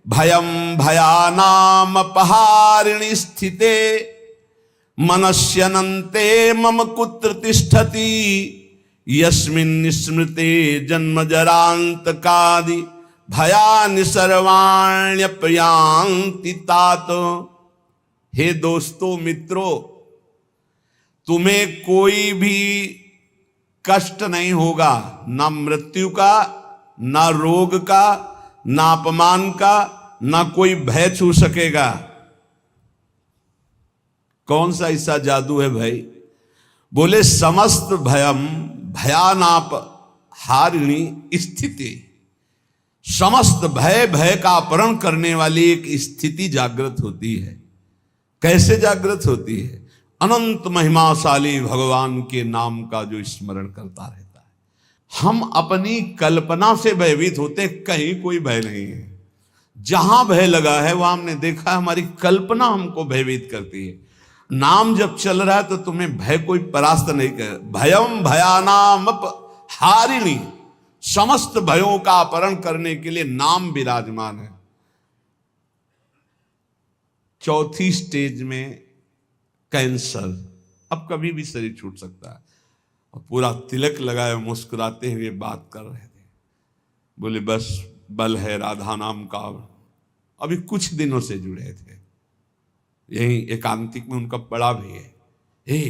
भयम भयानामपहारिणि स्थिते मनस्यनन्ते मम कुत्र तिष्ठति यस्मिन् स्मृते जन्म जरांतकादि भयानि सर्वाण्यपयांति तात। हे दोस्तों मित्रों, तुम्हें कोई भी कष्ट नहीं होगा, ना मृत्यु का, ना रोग का, ना अपमान का, ना कोई भय छू सकेगा। कौन सा ऐसा जादू है भाई? बोले समस्त भयम भयानाप हारिणी स्थिति, समस्त भय का अपहरण करने वाली एक स्थिति जागृत होती है। कैसे जागृत होती है? अनंत महिमाशाली भगवान के नाम का जो स्मरण करता रहता है। हम अपनी कल्पना से भयभीत होते, कहीं कोई भय नहीं है। जहां भय लगा है वहां हमने देखा है हमारी कल्पना हमको भयभीत करती है। नाम जब चल रहा है तो तुम्हें भय कोई परास्त नहीं कर। भयम भयानाम हारिणी, समस्त भयों का अपहरण करने के लिए नाम विराजमान है। चौथी स्टेज में कैंसर, अब कभी भी शरीर छूट सकता है। और पूरा तिलक लगाए मुस्कुराते हुए बात कर रहे थे। बोले बस बल है राधा नाम का। अभी कुछ दिनों से जुड़े थे, यही एकांतिक में उनका पड़ा भी है। हे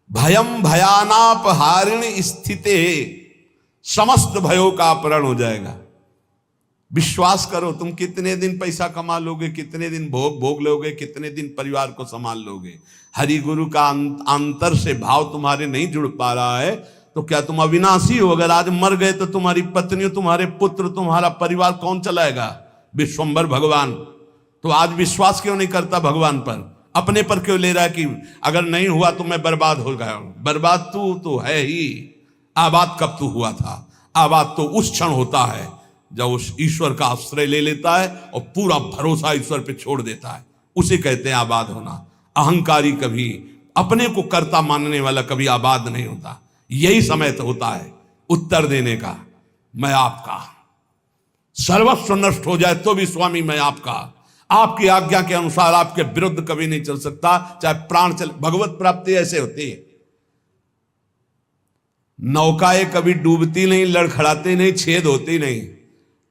भयम भयानापहारिणी स्थिते, समस्त भयों का अपहरण हो जाएगा। विश्वास करो, तुम कितने दिन पैसा कमा लोगे, कितने दिन भोग लोगे, कितने दिन परिवार को संभाल लोगे। हरि गुरु का अंतर से भाव तुम्हारे नहीं जुड़ पा रहा है तो क्या तुम अविनाशी हो? अगर आज मर गए तो तुम्हारी पत्नी, तुम्हारे पुत्र, तुम्हारा परिवार कौन चलाएगा? विश्वंभर भगवान। तो आज विश्वास क्यों नहीं करता भगवान पर? अपने पर क्यों ले रहा है कि अगर नहीं हुआ तो मैं बर्बाद हो गया? बर्बाद तू तो है ही। आबाद कब तू हुआ था? आबाद तो उस क्षण होता है जब उस ईश्वर का आश्रय ले लेता है और पूरा भरोसा ईश्वर पे छोड़ देता है। उसे कहते हैं आबाद होना। अहंकारी कभी, अपने को कर्ता मानने वाला कभी आबाद नहीं होता। यही समय तो होता है उत्तर देने का, मैं आपका। सर्वस्व नष्ट हो जाए तो भी स्वामी मैं आपका। आपकी आज्ञा के अनुसार आपके विरुद्ध कभी नहीं चल सकता, चाहे प्राण चले। भगवत प्राप्ति ऐसे होती है। नौकाएं कभी डूबती नहीं, लड़खड़ाती नहीं, छेद होती नहीं।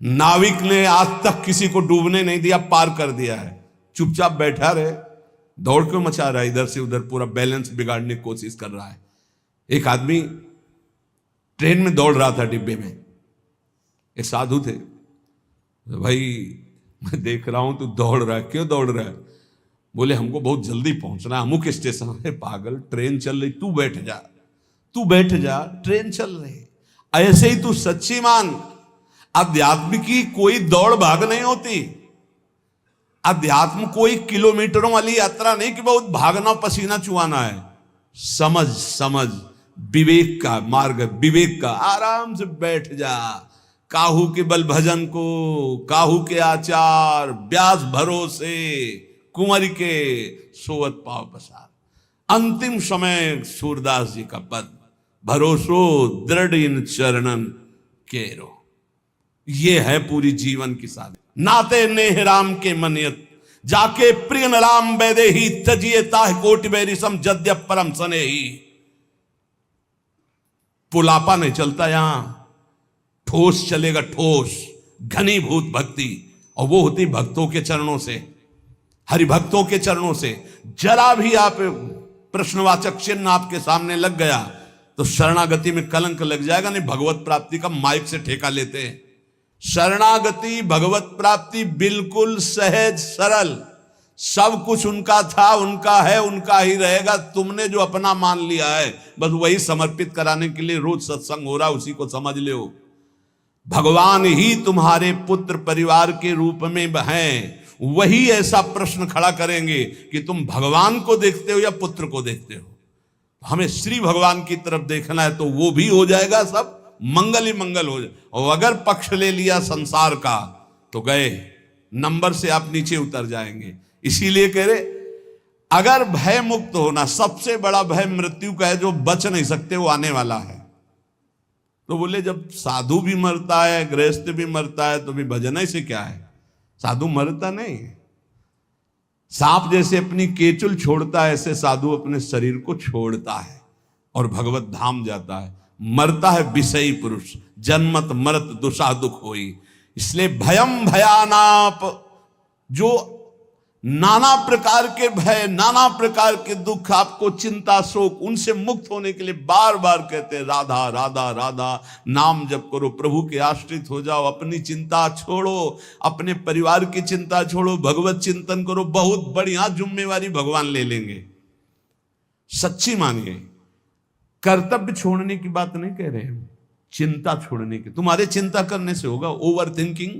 नाविक ने आज तक किसी को डूबने नहीं दिया, पार कर दिया है। चुपचाप बैठा रहे, दौड़ क्यों मचा रहा है इधर से उधर? पूरा बैलेंस बिगाड़ने की कोशिश कर रहा है। एक आदमी ट्रेन में दौड़ रहा था, डिब्बे में। एक साधु थे। भाई मैं देख रहा हूं तू दौड़ रहा है, क्यों दौड़ रहा है? बोले हमको बहुत जल्दी पहुंचना है अमुक स्टेशन। है पागल, ट्रेन चल रही, तू बैठ जा, तू बैठ जा, ट्रेन चल रही। ऐसे ही तू सच्ची मान, अध्यात्म की कोई दौड़ भाग नहीं होती। अध्यात्म कोई किलोमीटरों वाली यात्रा नहीं कि बहुत भागना पसीना चुआना है। समझ समझ, विवेक का मार्ग, विवेक का। आराम से बैठ जा। काहू के बल भजन को, काहू के आचार, ब्यास भरोसे, कुंवर के सोवत पाव पसार। अंतिम समय सूरदास जी का पद, भरोसो दृढ़ इन चरणन केरो। ये है पूरी जीवन की साधना। नाते नेह राम के मनियत, जाके प्रिय राम बैदे ही तजिए ताह कोटि बैरिसम जद्य परम सने ही। पुलापा नहीं चलता यहां, ठोस चलेगा, ठोस घनीभूत भक्ति। और वो होती भक्तों के चरणों से, हरिभक्तों के चरणों से। जरा भी आप प्रश्नवाचक चिन्ह आपके सामने लग गया तो शरणागति में कलंक लग जाएगा। नहीं, भगवत प्राप्ति का माइक से ठेका लेते हैं। शरणागति, भगवत प्राप्ति बिल्कुल सहज सरल। सब कुछ उनका था, उनका है, उनका ही रहेगा। तुमने जो अपना मान लिया है बस वही समर्पित कराने के लिए रोज सत्संग हो रहा, उसी को समझ लो। भगवान ही तुम्हारे पुत्र परिवार के रूप में हैं। वही ऐसा प्रश्न खड़ा करेंगे कि तुम भगवान को देखते हो या पुत्र को देखते हो। हमें श्री भगवान की तरफ देखना है तो वो भी हो जाएगा, सब मंगल ही मंगल हो जाए। और अगर पक्ष ले लिया संसार का तो गए, नंबर से आप नीचे उतर जाएंगे। इसीलिए कह रहे, अगर भय मुक्त होना, सबसे बड़ा भय मृत्यु का है, जो बच नहीं सकते, वो आने वाला है। तो बोले जब साधु भी मरता है, गृहस्थ भी मरता है, तो भी भजन से क्या है? साधु मरता नहीं। सांप जैसे अपनी केचुल छोड़ता है, ऐसे साधु अपने शरीर को छोड़ता है और भगवत धाम जाता है। मरता है विषयी पुरुष, जन्मत मरत दुषा दुख होई। इसलिए भयम भयानाप, जो नाना प्रकार के भय, नाना प्रकार के दुख, आपको चिंता शोक, उनसे मुक्त होने के लिए बार बार कहते हैं राधा राधा राधा। नाम जप करो, प्रभु के आश्रित हो जाओ, अपनी चिंता छोड़ो, अपने परिवार की चिंता छोड़ो, भगवत चिंतन करो। बहुत बढ़िया जिम्मेवारी भगवान ले लेंगे, सच्ची मानिए। कर्तव्य छोड़ने की बात नहीं कह रहे हैं, चिंता छोड़ने की। तुम्हारे चिंता करने से होगा, ओवर थिंकिंग,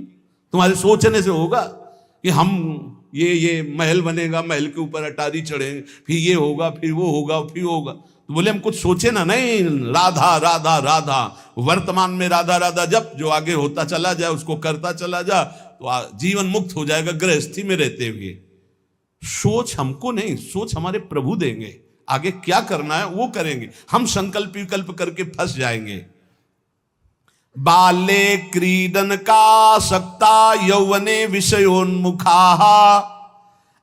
तुम्हारे सोचने से होगा कि हम ये महल बनेगा, महल के ऊपर अटारी चढ़ेंगे, फिर ये होगा, फिर वो होगा, फिर होगा। तो बोले हम कुछ सोचे ना, नहीं, राधा राधा राधा, वर्तमान में राधा राधा जब, जो आगे होता चला जाए उसको करता चला जा, तो जीवन मुक्त हो जाएगा गृहस्थी में रहते हुए। सोच हमको नहीं, सोच हमारे प्रभु देंगे, आगे क्या करना है वो करेंगे, हम संकल्प विकल्प करके फंस जाएंगे। बाले क्रीडन का सक्ता यौवने विषयोन्मुखा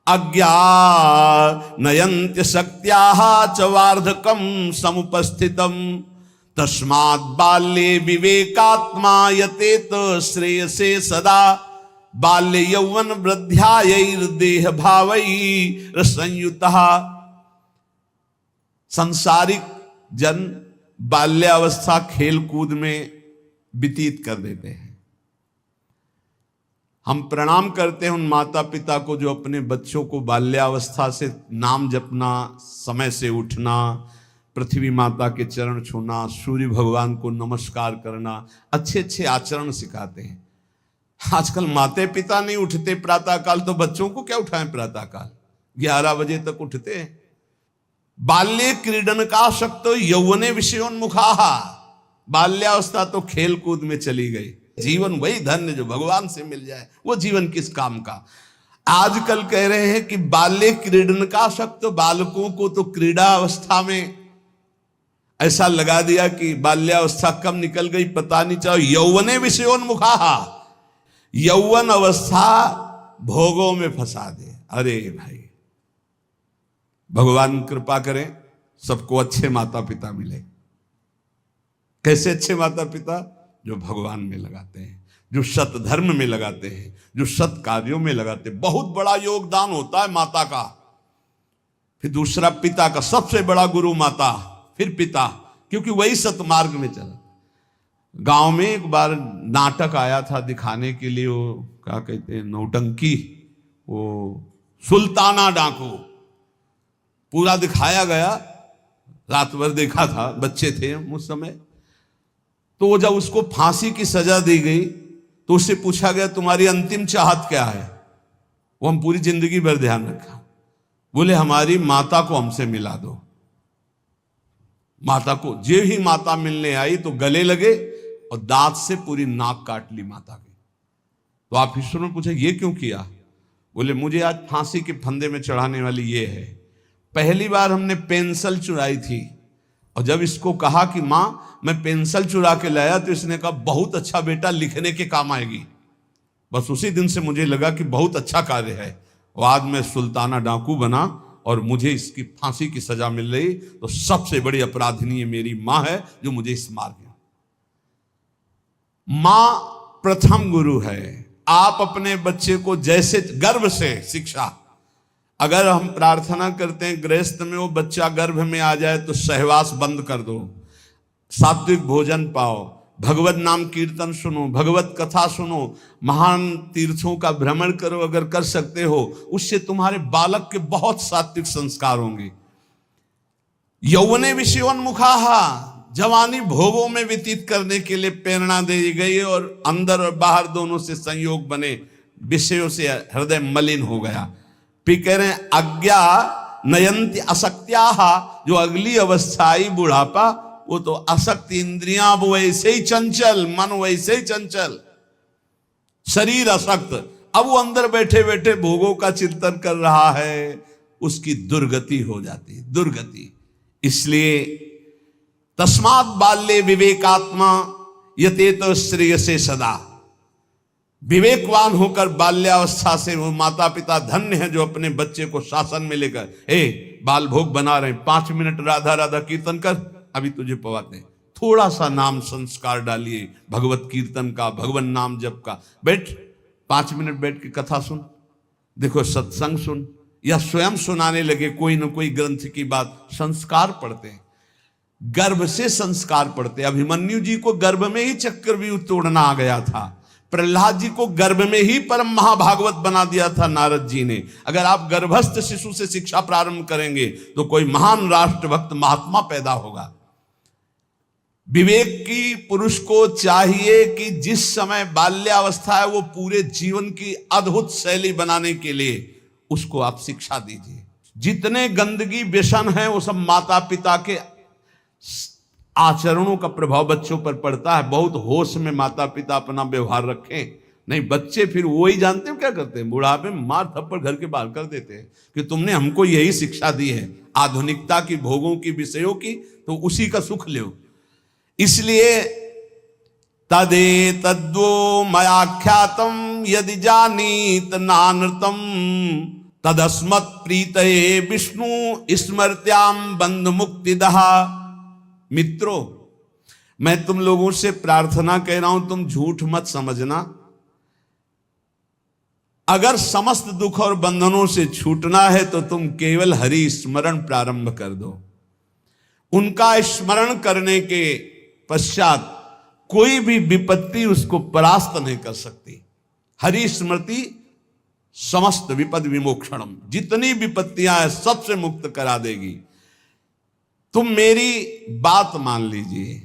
अज्ञानयन्त्य शक्त्याः च वार्धकं समुपस्थितम् तस्मात् बाल्ये विवेकात्मा यतेत श्रेयसे सदा बाल्य यौवन वृद्ध्यायैर्देह भावैः संयुतः। सांसारिक जन बाल्यावस्था खेल कूद में व्यतीत कर देते हैं। हम प्रणाम करते हैं उन माता पिता को जो अपने बच्चों को बाल्यावस्था से नाम जपना, समय से उठना, पृथ्वी माता के चरण छूना, सूर्य भगवान को नमस्कार करना, अच्छे अच्छे आचरण सिखाते हैं। आजकल माता पिता नहीं उठते प्रातःकाल, तो बच्चों को क्या उठाएं प्रातःकाल, 11 बजे तक उठते हैं। बाल्ये क्रीडन का शक्त यौवने विषयोन्मुखा, बाल्यावस्था तो खेल कूद में चली गई। जीवन वही धन्य जो भगवान से मिल जाए, वो जीवन किस काम का। आजकल कह रहे हैं कि बाल्य क्रीडन का शक्त, बालकों को तो क्रीड़ा अवस्था में ऐसा लगा दिया कि बाल्यावस्था कब निकल गई पता नहीं चला। यौवने विषयोन्मुखा, यौवन अवस्था भोगों में फंसा दे। अरे भाई, भगवान कृपा करें सबको अच्छे माता पिता मिले। कैसे अच्छे माता पिता? जो भगवान में लगाते हैं, जो सत धर्म में लगाते हैं, जो सत कार्यों में लगाते हैं। बहुत बड़ा योगदान होता है माता का, फिर दूसरा पिता का। सबसे बड़ा गुरु माता, फिर पिता, क्योंकि वही सतमार्ग में चला। गांव में एक बार नाटक आया था दिखाने के लिए, वो क्या कहते हैं, नौटंकी, वो सुल्ताना डाकू, पूरा दिखाया गया। रात भर देखा था, बच्चे थे हम उस समय। तो जब उसको फांसी की सजा दी गई तो उससे पूछा गया तुम्हारी अंतिम चाहत क्या है? वो हम पूरी जिंदगी भर ध्यान रखा, बोले हमारी माता को हमसे मिला दो। माता को, जे ही माता मिलने आई तो गले लगे और दांत से पूरी नाक काट ली माता की। तो आप ईश्वर ने पूछा ये क्यों किया? बोले मुझे आज फांसी के फंदे में चढ़ाने वाली ये है। पहली बार हमने पेंसिल चुराई थी, और जब इसको कहा कि मां मैं पेंसिल चुरा के लाया, तो इसने कहा बहुत अच्छा बेटा, लिखने के काम आएगी। बस उसी दिन से मुझे लगा कि बहुत अच्छा कार्य है, और आज मैं सुल्ताना डाकू बना और मुझे इसकी फांसी की सजा मिल रही। तो सबसे बड़ी अपराधिनी मेरी मां है जो मुझे इस मार्ग में। मां प्रथम गुरु है। आप अपने बच्चे को जैसे गर्भ से शिक्षा, अगर हम प्रार्थना करते हैं गृहस्थ में वो बच्चा गर्भ में आ जाए तो सहवास बंद कर दो, सात्विक भोजन पाओ, भगवत नाम कीर्तन सुनो, भगवत कथा सुनो, महान तीर्थों का भ्रमण करो अगर कर सकते हो, उससे तुम्हारे बालक के बहुत सात्विक संस्कार होंगे। यौवने विषयोन्मुखा, जवानी भोगों में व्यतीत करने के लिए प्रेरणा दी गई, और अंदर और बाहर दोनों से संयोग बने, विषयों से हृदय मलिन हो गया। फिर कह रहे हैं अज्ञा नयंती असक्त्याः, जो अगली अवस्था आई बुढ़ापा, वो तो असक्त, इंद्रियां वैसे ही चंचल, मन वैसे ही चंचल, शरीर असक्त। अब वो अंदर बैठे बैठे भोगों का चिंतन कर रहा है, उसकी दुर्गति हो जाती, दुर्गति। इसलिए तस्मात् बाल्ये विवेकात्मा यतेत श्रेयसे सदा, विवेकवान होकर बाल्यावस्था से वो माता पिता धन्य हैं जो अपने बच्चे को शासन में लेकर, बाल भोग बना रहे हैं, 5 मिनट राधा राधा कीर्तन कर, अभी तुझे पवाते हैं, थोड़ा सा नाम संस्कार डालिए, भगवत कीर्तन का, भगवान नाम जप का, बैठ 5 मिनट बैठ के कथा सुन, देखो सत्संग सुन, या स्वयं सुनाने लगे कोई न कोई ग्रंथ की बात। संस्कार पढ़ते हैं, गर्भ से संस्कार पढ़ते। अभिमन्यु जी को गर्भ में ही चक्रव्यूह तोड़ना आ गया था, प्रहलाद जी को गर्भ में ही परम महाभागवत बना दिया था नारद जी ने। अगर आप गर्भस्थ शिशु से शिक्षा प्रारंभ करेंगे तो कोई महान राष्ट्रभक्त महात्मा पैदा होगा। विवेक की पुरुष को चाहिए कि जिस समय बाल्यावस्था है वो पूरे जीवन की अद्भुत शैली बनाने के लिए उसको आप शिक्षा दीजिए। जितने गंदगी व्यसन है वो सब माता पिता के आचरणों का प्रभाव बच्चों पर पड़ता है। बहुत होश में माता पिता अपना व्यवहार रखें, नहीं बच्चे फिर वो ही जानते हो क्या करते हैं, बुढ़ापे में मार थप्पड़ घर के बाहर कर देते हैं कि तुमने हमको यही शिक्षा दी है आधुनिकता की, भोगों की, विषयों की, तो उसी का सुख लो। इसलिए तदे तद्वो मयाख्यातम यदि जानीत नानृतम तदस्मत् प्रीतये विष्णु स्मृत्याम बंध मुक्तिदः। मित्रों, मैं तुम लोगों से प्रार्थना कह रहा हूं, तुम झूठ मत समझना। अगर समस्त दुख और बंधनों से छूटना है तो तुम केवल हरि स्मरण प्रारंभ कर दो। उनका स्मरण करने के पश्चात कोई भी विपत्ति उसको परास्त नहीं कर सकती। हरि स्मृति समस्त विपद विमोक्षणम, जितनी विपत्तियां हैं सबसे मुक्त करा देगी। तुम मेरी बात मान लीजिए।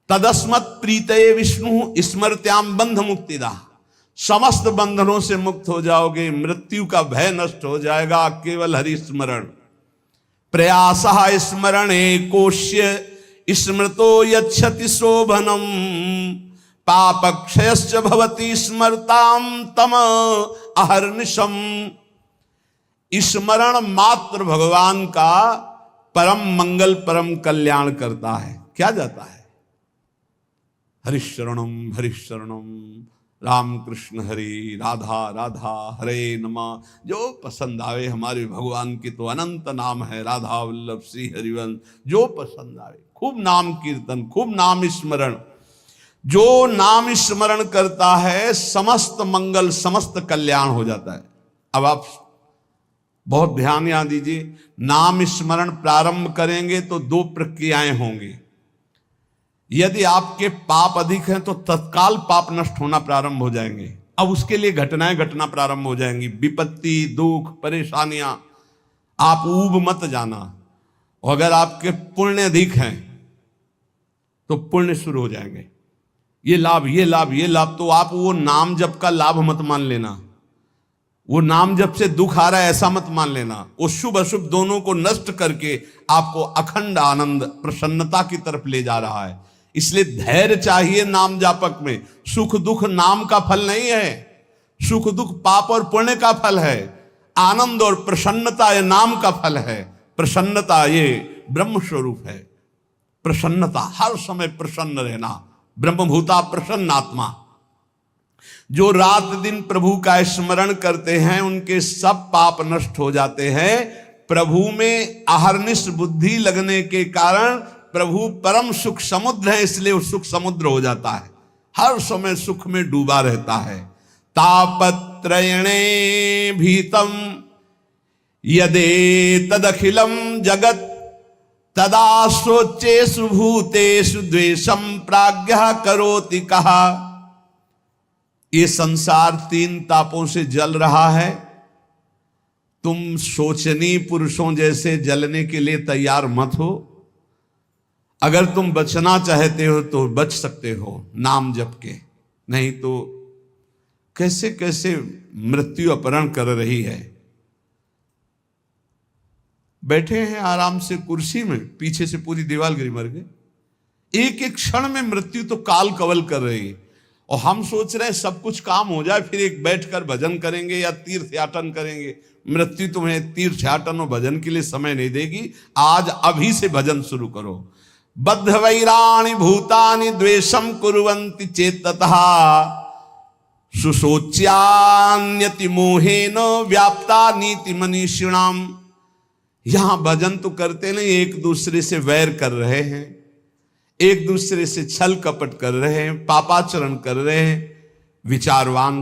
तदस्मत् प्रीतये विष्णु स्मृत्याम बंध मुक्तिदा, समस्त बंधनों से मुक्त हो जाओगे, मृत्यु का भय नष्ट हो जाएगा केवल हरि स्मरण। प्रयासः स्मरणे कोश्य स्मृतो यच्छति शोभनम पापक्षयश्च भवति स्मरताम तम अहर्निशम। स्मरण मात्र भगवान का परम मंगल परम कल्याण करता है। क्या जाता है? हरिशरणम हरिशरणम, राम कृष्ण हरि, राधा राधा, हरे नमः। जो पसंद आवे, हमारे भगवान के तो अनंत नाम है, राधा वल्लभ श्री हरिवंश, जो पसंद आवे। खूब नाम कीर्तन, खूब नाम स्मरण। जो नाम स्मरण करता है समस्त मंगल समस्त कल्याण हो जाता है। अब आप बहुत ध्यान यहां दीजिए, नाम स्मरण प्रारंभ करेंगे तो 2 प्रक्रियाएं होंगी। यदि आपके पाप अधिक हैं तो तत्काल पाप नष्ट होना प्रारंभ हो जाएंगे। अब उसके लिए घटनाएं घटना प्रारंभ हो जाएंगी, विपत्ति, दुख, परेशानियां। आप ऊब मत जाना। और अगर आपके पुण्य अधिक हैं तो पुण्य शुरू हो जाएंगे। ये लाभ, ये लाभ, ये लाभ। तो आप वो नाम जप का लाभ मत मान लेना, वो नाम जप से दुख आ रहा है ऐसा मत मान लेना। वो शुभ अशुभ दोनों को नष्ट करके आपको अखंड आनंद प्रसन्नता की तरफ ले जा रहा है। इसलिए धैर्य चाहिए नाम जापक में। सुख दुख नाम का फल नहीं है, सुख दुख पाप और पुण्य का फल है। आनंद और प्रसन्नता ये नाम का फल है। प्रसन्नता ये ब्रह्म स्वरूप है। प्रसन्नता, हर समय प्रसन्न रहना, ब्रह्मभूता प्रसन्न आत्मा। जो रात दिन प्रभु का स्मरण करते हैं उनके सब पाप नष्ट हो जाते हैं। प्रभु में अहर्निश बुद्धि लगने के कारण प्रभु परम सुख समुद्र है, इसलिए वो सुख समुद्र हो जाता है, हर समय सुख में डूबा रहता है। तापत्रयणे भीतम यदे तदखिलम जगत तदा सोचेषु भूतेषु द्वेषम प्राज्ञः करोति कहा। ये संसार 3 तापों से जल रहा है। तुम शोचनीय पुरुषों जैसे जलने के लिए तैयार मत हो। अगर तुम बचना चाहते हो तो बच सकते हो नाम जप के, नहीं तो कैसे कैसे मृत्यु अपहरण कर रही है। बैठे हैं आराम से कुर्सी में, पीछे से पूरी दीवार गिरी, मर गए। एक एक क्षण में मृत्यु तो काल कवल कर रही है। और हम सोच रहे हैं सब कुछ काम हो जाए फिर एक बैठकर भजन करेंगे या तीर्थयाटन करेंगे। मृत्यु तुम्हें तीर्थयाटन और भजन के लिए समय नहीं देगी। आज अभी से भजन शुरू करो। बद्ध वैराणि भूतानि द्वेषम कुर्वन्ति चेततः सुशोच्यान्यति मोहेन व्याप्ता नीति मनीषिणाम। यहां भजन तो करते नहीं, एक दूसरे से वैर कर रहे हैं, एक दूसरे से छल कपट कर रहे हैं, पापाचरण कर रहे हैं। विचारवान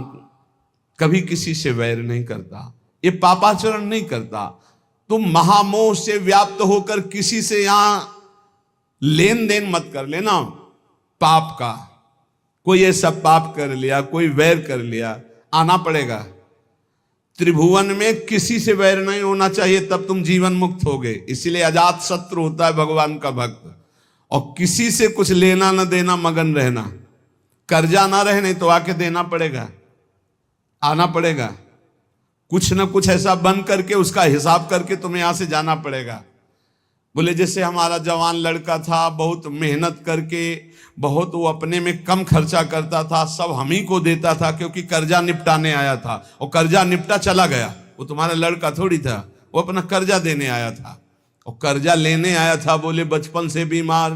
कभी किसी से वैर नहीं करता, ये पापाचरण नहीं करता। तुम महामोह से व्याप्त होकर किसी से यहां लेन देन मत कर लेना पाप का। कोई ऐसा पाप कर लिया, कोई वैर कर लिया, आना पड़ेगा। त्रिभुवन में किसी से वैर नहीं होना चाहिए, तब तुम जीवन मुक्त होगे। इसीलिए अजात शत्रु होता है भगवान का भक्त। और किसी से कुछ लेना न देना, मगन रहना, कर्जा ना रहे, नहीं तो आके देना पड़ेगा, आना पड़ेगा। कुछ न कुछ ऐसा बन करके उसका हिसाब करके तुम्हें यहां से जाना पड़ेगा। बोले जैसे हमारा जवान लड़का था, बहुत मेहनत करके, बहुत वो अपने में कम खर्चा करता था, सब हम ही को देता था क्योंकि कर्जा निपटाने आया था। और कर्जा निपटा चला गया, वो तुम्हारा लड़का थोड़ी था, वो अपना कर्जा देने आया था। और कर्जा लेने आया था, बोले बचपन से बीमार,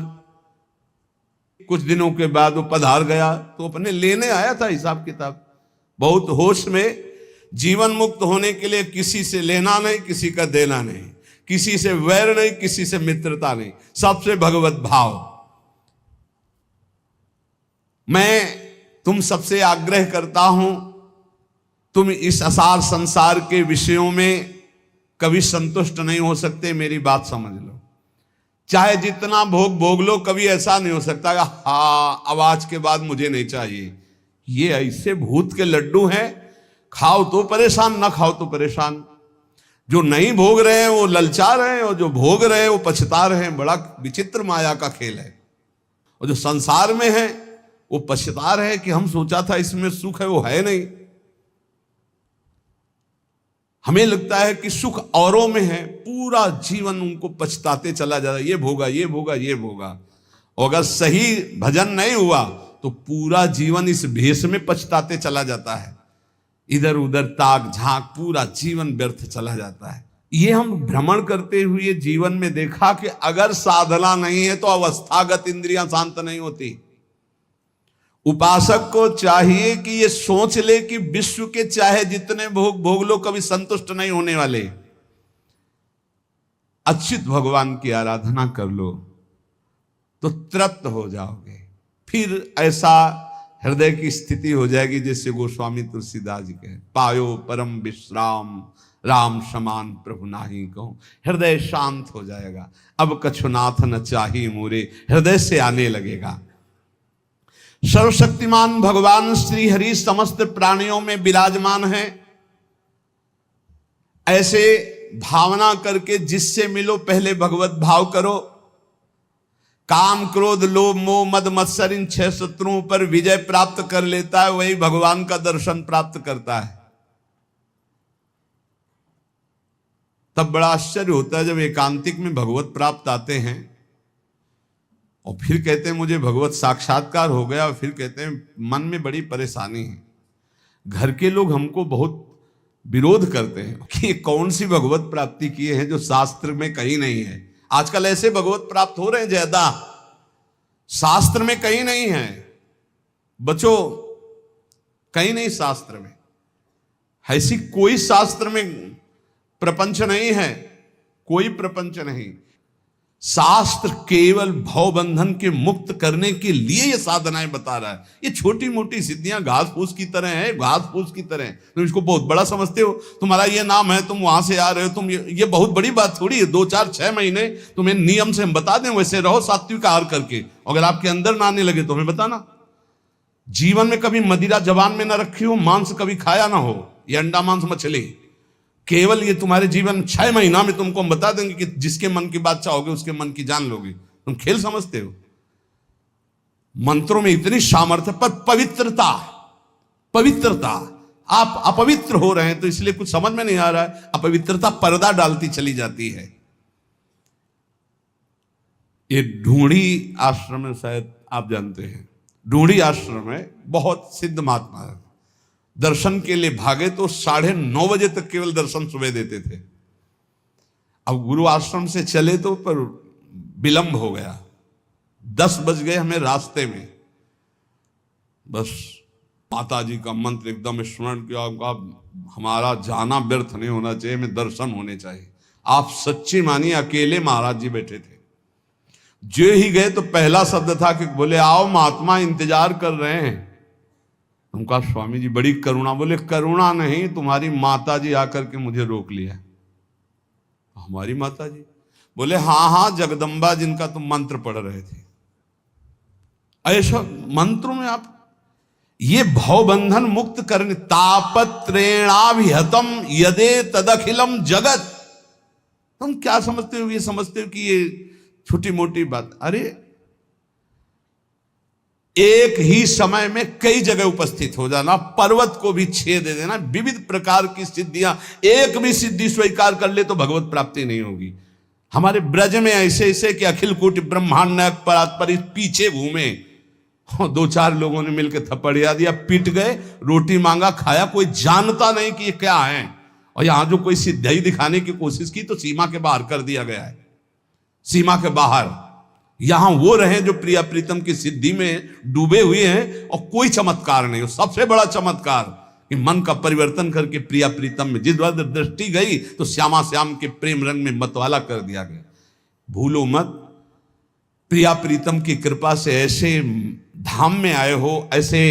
कुछ दिनों के बाद वो पधार गया, तो अपने लेने आया था हिसाब किताब। बहुत होश में जीवन मुक्त होने के लिए किसी से लेना नहीं, किसी का देना नहीं, किसी से वैर नहीं, किसी से मित्रता नहीं, सबसे भगवत भाव। मैं तुम सबसे आग्रह करता हूं, तुम इस असार संसार के विषयों में कभी संतुष्ट नहीं हो सकते, मेरी बात समझ लो। चाहे जितना भोग भोग लो, कभी ऐसा नहीं हो सकता हाँ अब आज के बाद मुझे नहीं चाहिए। ये ऐसे भूत के लड्डू हैं, खाओ तो परेशान, ना खाओ तो परेशान। जो नहीं भोग रहे हैं वो ललचा रहे हैं, और जो भोग रहे हैं वो पछता रहे हैं। बड़ा विचित्र माया का खेल है। और जो संसार में है वो पछता रहे कि हम सोचा था इसमें सुख है, वो है नहीं। हमें लगता है कि सुख औरों में है, पूरा जीवन उनको पछताते चला जा रहा है, ये भोगा, ये भोगा, ये भोगा। और अगर सही भजन नहीं हुआ तो पूरा जीवन इस भेष में पछताते चला जाता है, इधर उधर ताक झांक, पूरा जीवन व्यर्थ चला जाता है। ये हम भ्रमण करते हुए जीवन में देखा कि अगर साधना नहीं है तो अवस्थागत इंद्रियां शांत नहीं होती। उपासक को चाहिए कि ये सोच ले कि विश्व के चाहे जितने भोग भोग लो, कभी संतुष्ट नहीं होने वाले। अच्युत भगवान की आराधना कर लो तो तृप्त हो जाओगे। फिर ऐसा हृदय की स्थिति हो जाएगी जैसे गोस्वामी तुलसीदास जी कहे, पायो परम विश्राम राम समान प्रभु नाही कहूं। हृदय शांत हो जाएगा। अब कछुनाथ न चाही मोरे, हृदय से आने लगेगा। सर्वशक्तिमान भगवान श्री हरि समस्त प्राणियों में विराजमान है। ऐसे भावना करके जिससे मिलो पहले भगवत भाव करो। काम क्रोध लोभ मोह मद मत्सर इन 6 शत्रुओं पर विजय प्राप्त कर लेता है, वही भगवान का दर्शन प्राप्त करता है। तब बड़ा आश्चर्य होता है जब एकांतिक में भगवत प्राप्त आते हैं और फिर कहते हैं मुझे भगवत साक्षात्कार हो गया, और फिर कहते हैं मन में बड़ी परेशानी है। घर के लोग हमको बहुत विरोध करते हैं कि ये कौन सी भगवत प्राप्ति किए हैं जो शास्त्र में कहीं नहीं है। आजकल ऐसे भगवत प्राप्त हो रहे हैं ज्यादा, शास्त्र में कहीं नहीं है। बच्चों कहीं नहीं शास्त्र में, ऐसी कोई शास्त्र में प्रपंच नहीं है, कोई प्रपंच नहीं। शास्त्र केवल भवबंधन के मुक्त करने के लिए ये साधनाएं बता रहा है। ये छोटी मोटी सिद्धियां घास फूस की तरह है, घास फूस की तरह है। तुम इसको बहुत बड़ा समझते हो, तुम्हारा ये नाम है, तुम वहां से आ रहे हो, तुम ये बहुत बड़ी बात थोड़ी है। 2 4 6 महीने तुम्हें नियम से हम बता दें, वैसे रहो सात्विक आहार करके। अगर आपके अंदर ना आने लगे तो हमें बताना। जीवन में कभी मदिरा जबान में ना रखी हो, मांस कभी खाया ना हो, ये अंडा मांस मछली, केवल ये तुम्हारे जीवन 6 महीना में तुमको हम बता देंगे कि जिसके मन की बात चाहोगे उसके मन की जान लोगे। तुम खेल समझते हो? मंत्रों में इतनी सामर्थ्य, पर पवित्रता, पवित्रता, आप अपवित्र हो रहे हैं तो इसलिए कुछ समझ में नहीं आ रहा है। अपवित्रता पर्दा डालती चली जाती है। ये ढूंढी आश्रम में, शायद आप जानते हैं, ढूंढी आश्रम में बहुत सिद्ध महात्मा है। दर्शन के लिए भागे तो 9:30 बजे तक केवल दर्शन सुबह देते थे। अब गुरु आश्रम से चले तो पर विलंब हो गया, 10 बज गए हमें रास्ते में, बस माता जी का मंत्र एकदम स्मरण किया, हमारा जाना व्यर्थ नहीं होना चाहिए, हमें दर्शन होने चाहिए। आप सच्ची मानिए, अकेले महाराज जी बैठे थे। जो ही गए तो पहला शब्द था कि बोले आओ महात्मा इंतजार कर रहे हैं। हम कहा स्वामी जी बड़ी करुणा। बोले करुणा नहीं, तुम्हारी माता जी आकर के मुझे रोक लिया। हमारी माता जी? बोले हाँ हाँ, जगदम्बा जिनका तुम मंत्र पढ़ रहे थे। ऐसा मंत्रों में आप ये भवबंधन मुक्त करने, तापत्रेणाभिहतम यदे तदखिलम जगत। तुम क्या समझते हो? ये समझते हो कि ये छोटी मोटी बात? अरे एक ही समय में कई जगह उपस्थित हो जाना, पर्वत को भी छेद दे देना, विविध प्रकार की सिद्धियां, एक भी सिद्धि स्वीकार कर ले तो भगवत प्राप्ति नहीं होगी। हमारे ब्रज में ऐसे ऐसे कि अखिल कोटि ब्रह्मांड नायक परात्पर पीछे घूमे, 2-4 लोगों ने मिलकर थप्पड़िया दिया, पिट गए, रोटी मांगा, खाया, कोई जानता नहीं कि ये क्या है। और यहां जो कोई सिद्धि दिखाने की कोशिश की तो सीमा के बाहर कर दिया गया है, सीमा के बाहर। यहां वो रहे जो प्रिया प्रीतम की सिद्धि में डूबे हुए हैं और कोई चमत्कार नहीं हो। सबसे बड़ा चमत्कार कि मन का परिवर्तन करके प्रिया प्रीतम में जिस वक्त दृष्टि गई तो श्यामा श्याम के प्रेम रंग में मतवाला कर दिया गया। भूलो मत, प्रिया प्रीतम की कृपा से ऐसे धाम में आए हो, ऐसे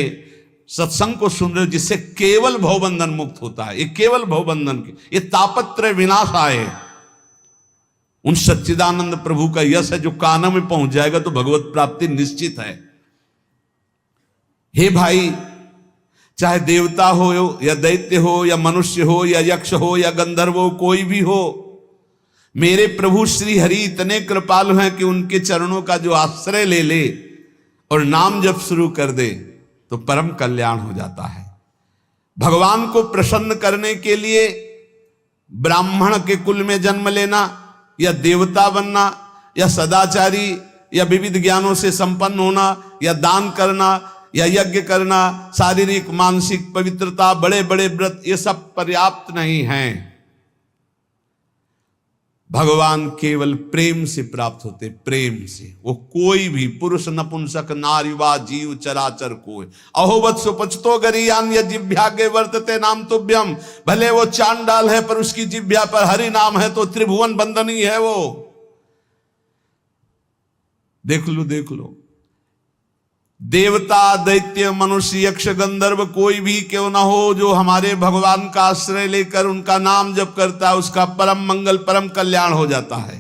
सत्संग को सुन रहे हो जिससे केवल भवबंधन मुक्त होता है। ये केवल भवबंधन के, ये तापत्रय विनाश आए, उन सच्चिदानंद प्रभु का यश है जो काना में पहुंच जाएगा तो भगवत प्राप्ति निश्चित है। हे भाई, चाहे देवता हो या दैत्य हो या मनुष्य हो या यक्ष हो या गंधर्व हो, कोई भी हो, मेरे प्रभु श्री हरि इतने कृपालु हैं कि उनके चरणों का जो आश्रय ले ले और नाम जप शुरू कर दे तो परम कल्याण हो जाता है। भगवान को प्रसन्न करने के लिए ब्राह्मण के कुल में जन्म लेना या देवता बनना या सदाचारी या विविध ज्ञानों से संपन्न होना या दान करना या यज्ञ करना, शारीरिक मानसिक पवित्रता, बड़े बड़े व्रत, ये सब पर्याप्त नहीं हैं। भगवान केवल प्रेम से प्राप्त होते, प्रेम से। वो कोई भी पुरुष नपुंसक नारीवा जीव चराचर कोई अहोवत सुपचतो गरियान या जिभ्या के वर्तते नाम तुभ्यम। भले वो चांडाल है पर उसकी जिभ्या पर हरि नाम है तो त्रिभुवन बंदनी है वो। देख लो देख लो, देवता दैत्य मनुष्य यक्ष गंधर्व कोई भी क्यों ना हो, जो हमारे भगवान का आश्रय लेकर उनका नाम जप करता है उसका परम मंगल परम कल्याण हो जाता है।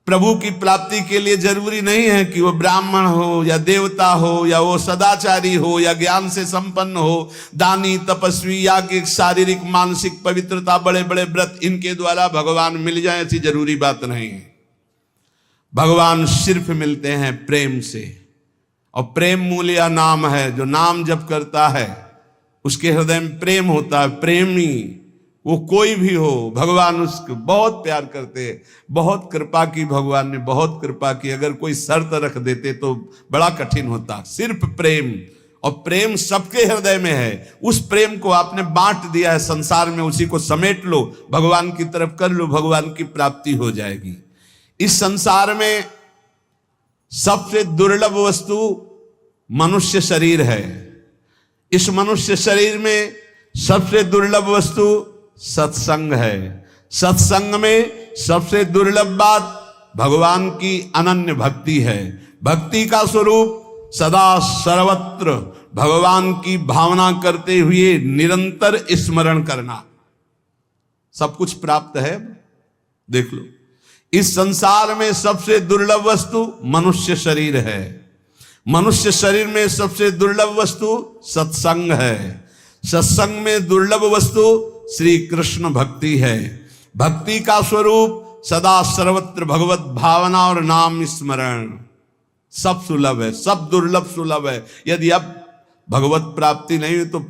प्रभु की प्राप्ति के लिए जरूरी नहीं है कि वो ब्राह्मण हो या देवता हो या वो सदाचारी हो या ज्ञान से संपन्न हो, दानी तपस्वी या कि शारीरिक मानसिक पवित्रता, बड़े बड़े व्रत, इनके द्वारा भगवान मिल जाए ऐसी जरूरी बात नहीं है। भगवान सिर्फ मिलते हैं प्रेम से, और प्रेम मूल्य नाम है। जो नाम जप करता है उसके हृदय में प्रेम होता है। प्रेमी वो कोई भी हो, भगवान उसको बहुत प्यार करते हैं। बहुत कृपा की भगवान ने, बहुत कृपा की। अगर कोई शर्त रख देते तो बड़ा कठिन होता। सिर्फ प्रेम, और प्रेम सबके हृदय में है। उस प्रेम को आपने बांट दिया है संसार में, उसी को समेट लो, भगवान की तरफ कर लो, भगवान की प्राप्ति हो जाएगी। इस संसार में सबसे दुर्लभ वस्तु मनुष्य शरीर है। इस मनुष्य शरीर में सबसे दुर्लभ वस्तु सत्संग है। सत्संग में सबसे दुर्लभ बात भगवान की अनन्य भक्ति है। भक्ति का स्वरूप सदा सर्वत्र भगवान की भावना करते हुए निरंतर स्मरण करना। सब कुछ प्राप्त है। देख लो, इस संसार में सबसे दुर्लभ वस्तु मनुष्य शरीर है। मनुष्य शरीर में सबसे दुर्लभ वस्तु सत्संग है। सत्संग में दुर्लभ वस्तु श्री कृष्ण भक्ति है। भक्ति का स्वरूप सदा सर्वत्र भगवत भावना और नाम स्मरण। सब सुलभ है, सब दुर्लभ सुलभ है। यदि अब भगवत प्राप्ति नहीं हुई तो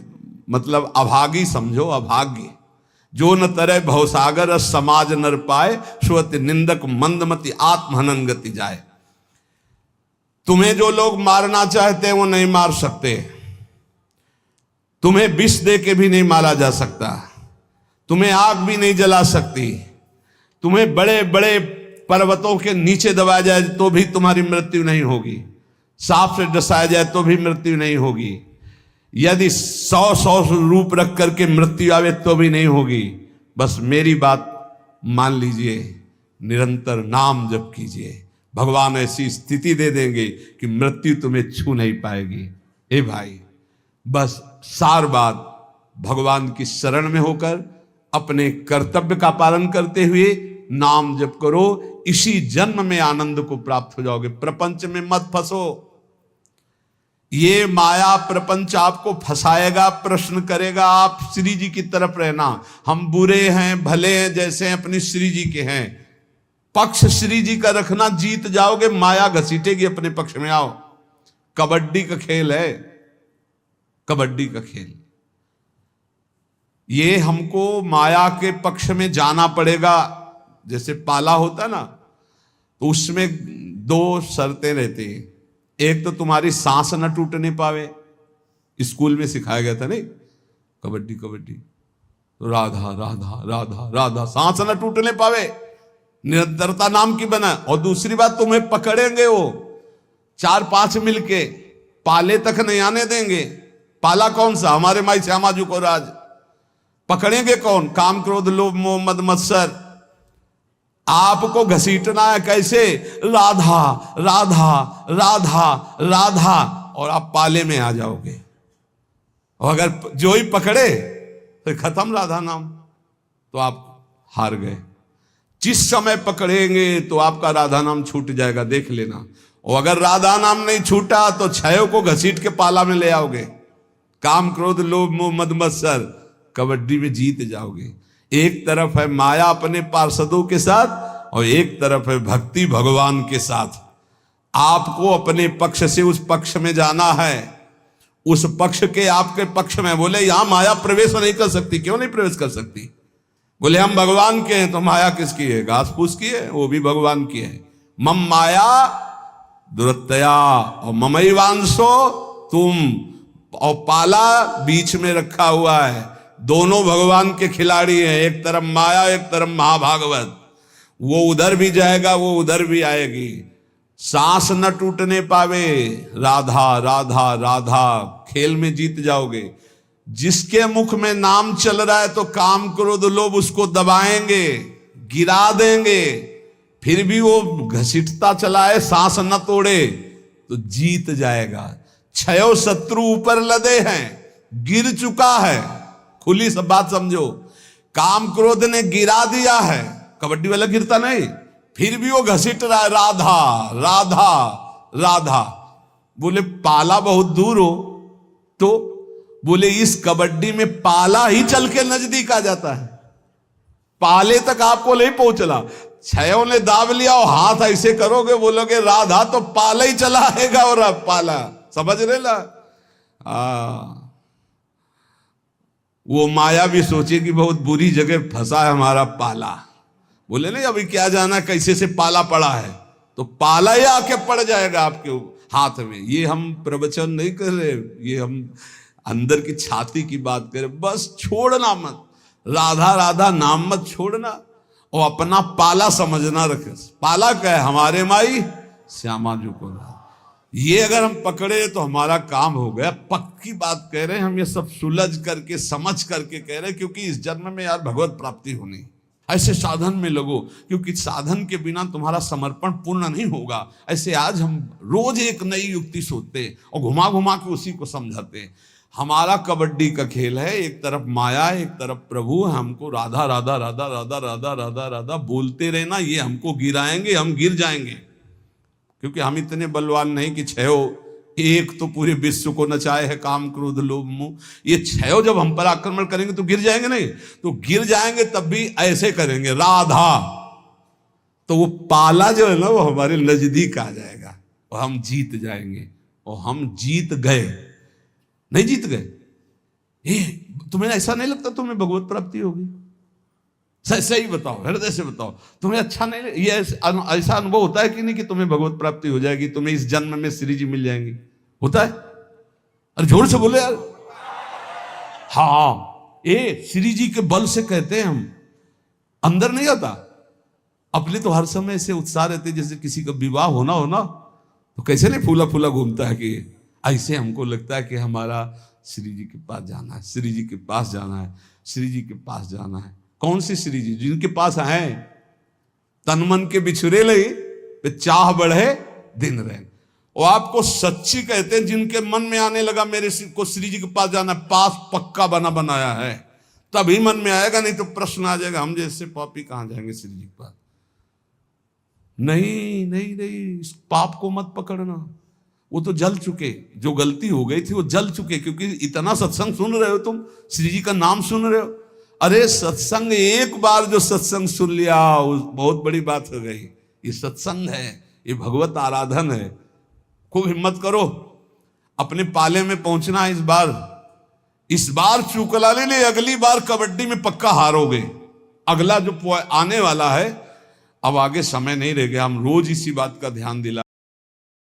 मतलब अभागी समझो, अभाग्य। जो न तरह भवसागर समाज नर पाए, श्रुति निंदक मंदमति आत्महनन गति जाए। तुम्हें जो लोग मारना चाहते हैं वो नहीं मार सकते। तुम्हें विष दे के भी नहीं मारा जा सकता। तुम्हें आग भी नहीं जला सकती। तुम्हें बड़े बड़े पर्वतों के नीचे दबाया जाए तो भी तुम्हारी मृत्यु नहीं होगी, सांप से डसाया जाए तो भी मृत्यु नहीं होगी, यदि 100 रूप रख करके मृत्यु आवे तो भी नहीं होगी। बस मेरी बात मान लीजिए, निरंतर नाम जप कीजिए, भगवान ऐसी स्थिति दे देंगे कि मृत्यु तुम्हें छू नहीं पाएगी। ए भाई, बस सार बात भगवान की शरण में होकर अपने कर्तव्य का पालन करते हुए नाम जप करो, इसी जन्म में आनंद को प्राप्त हो जाओगे। प्रपंच में मत फंसो, ये माया प्रपंच आपको फंसाएगा, प्रश्न करेगा। आप श्री जी की तरफ रहना, हम बुरे हैं भले हैं जैसे हैं अपनी श्री जी के हैं, पक्ष श्री जी का रखना, जीत जाओगे। माया घसीटेगी अपने पक्ष में। आओ, कबड्डी का खेल है, कबड्डी का खेल। ये हमको माया के पक्ष में जाना पड़ेगा। जैसे पाला होता ना, तो उसमें 2 शर्तें रहती हैं। एक तो तुम्हारी सांस न टूटने पावे, स्कूल में सिखाया गया था नहीं, कबड्डी कबड्डी तो राधा राधा राधा राधा, सांस न टूटने पावे, निरंतरता नाम की बना। और दूसरी बात, तुम्हें पकड़ेंगे वो 4-5 मिलके, पाले तक नहीं आने देंगे। पाला कौन सा? हमारे माई श्यामाजू को राज। पकड़ेंगे कौन? काम क्रोध लोभ मोह मद मत्सर। आपको घसीटना है कैसे? राधा राधा राधा राधा, और आप पाले में आ जाओगे। और अगर जो ही पकड़े तो खत्म राधा नाम, तो आप हार गए। जिस समय पकड़ेंगे तो आपका राधा नाम छूट जाएगा, देख लेना। और अगर राधा नाम नहीं छूटा तो छयों को घसीट के पाला में ले आओगे। काम क्रोध लोभ मोह मद मत्सर, कबड्डी में जीत जाओगे। एक तरफ है माया अपने पार्षदों के साथ, और एक तरफ है भक्ति भगवान के साथ। आपको अपने पक्ष से उस पक्ष में जाना है, उस पक्ष के आपके पक्ष में। बोले यहां माया प्रवेश नहीं कर सकती। क्यों नहीं प्रवेश कर सकती? बोले हम भगवान के हैं। तो माया किसकी है? घास फूस की है, वो भी भगवान की है। मम माया दुरत्तया और ममैवांशो तुम, और पाला बीच में रखा हुआ है। दोनों भगवान के खिलाड़ी हैं, एक तरफ माया एक तरफ महाभागवत। वो उधर भी जाएगा, वो उधर भी आएगी। सांस न टूटने पावे, राधा राधा राधा, खेल में जीत जाओगे। जिसके मुख में नाम चल रहा है तो काम क्रोध लोभ उसको दबाएंगे, गिरा देंगे, फिर भी वो घसीटता चला है, सांस न तोड़े तो जीत जाएगा। 6 शत्रु ऊपर लदे हैं, गिर चुका है। खुली सब बात समझो, काम क्रोध ने गिरा दिया है, कबड्डी वाला गिरता नहीं, फिर भी वो घसीट रहा है, राधा राधा राधा। बोले पाला बहुत दूर हो, तो बोले इस कबड्डी में पाला ही चल के नजदीक आ जाता है, पाले तक आपको नहीं पहुंचला। 6 ने दाब लिया और हाथ ऐसे करोगे, बोलोगे राधा, तो पाला ही चला आएगा। और अब पाला समझ रहे ला? वो माया भी सोचे कि बहुत बुरी जगह फंसा है हमारा पाला। बोले नहीं, अभी क्या जाना कैसे से पाला पड़ा है, तो पाला ही आके पड़ जाएगा आपके हाथ में। ये हम प्रवचन नहीं कर रहे, ये हम अंदर की छाती की बात कर रहे। बस छोड़ना मत, राधा राधा नाम मत छोड़ना, और अपना पाला समझना रखे। पाला क्या है? हमारे माई श्यामाजू को। ये अगर हम पकड़े तो हमारा काम हो गया। पक्की बात कह रहे हैं हम, ये सब सुलझ करके समझ करके कह रहे हैं, क्योंकि इस जन्म में यार भगवत प्राप्ति होनी। ऐसे साधन में लगो, क्योंकि साधन के बिना तुम्हारा समर्पण पूर्ण नहीं होगा। ऐसे आज हम रोज एक नई युक्ति सोचते और घुमा घुमा के उसी को समझाते। हमारा कबड्डी का खेल है, एक तरफ माया एक तरफ प्रभु। हमको राधा राधा राधा राधा राधा राधा राधा बोलते रहना, ये हमको गिराएंगे, हम गिर जाएंगे। क्योंकि हम इतने बलवान नहीं कि 6 एक तो पूरे विश्व को नचाए है, काम क्रोध लोभ मोह। ये 6 जब हम पर आक्रमण करेंगे तो गिर जाएंगे नहीं, तो गिर जाएंगे तब भी ऐसे करेंगे राधा, तो वो पाला जो है ना वो हमारे नजदीक आ जाएगा और हम जीत जाएंगे। और हम जीत गए, नहीं जीत गए। तुम्हें ऐसा नहीं लगता तुम्हें भगवत प्राप्ति होगी? सही बताओ, हृदय से बताओ, तुम्हें अच्छा नहीं, ये ऐसा अनुभव होता है कि नहीं कि तुम्हें भगवत प्राप्ति हो जाएगी, तुम्हें इस जन्म में श्री जी मिल जाएंगी? होता है? अरे जोर से बोले यार। हाँ, ये श्री जी के बल से कहते हैं हम, अंदर नहीं आता। अपने तो हर समय ऐसे उत्साह रहते, जैसे किसी का विवाह होना हो ना, तो कैसे नहीं फूला फूला घूमता है कि ऐसे हमको लगता है कि हमारा श्री जी के पास जाना है, श्री जी के पास जाना है, श्री जी के पास जाना है। कौन सी श्री जी? जिनके पास आए तन मन के बिछुरे लई पे चाह बढ़े दिन रहे। और आपको सच्ची कहते हैं, जिनके मन में आने लगा मेरे को श्री जी के पास जाना, पास पक्का बना बनाया है, तभी मन में आएगा, नहीं तो प्रश्न आ जाएगा हम जैसे पापी कहां जाएंगे श्री जी के पास। नहीं नहीं नहीं, इस पाप को मत पकड़ना, वो तो जल चुके, जो गलती हो गई थी वो जल चुके। क्योंकि इतना सत्संग सुन रहे हो तुम, श्री जी का नाम सुन रहे हो, अरे सत्संग एक बार जो सत्संग सुन लिया बहुत बड़ी बात हो गई। ये सत्संग है, ये भगवत आराधन है। खूब हिम्मत करो, अपने पाले में पहुंचना है इस बार चूकला ले ले, अगली बार कबड्डी में पक्का हारोगे। अगला जो आने वाला है, अब आगे समय नहीं रह गया, हम रोज इसी बात का ध्यान दिला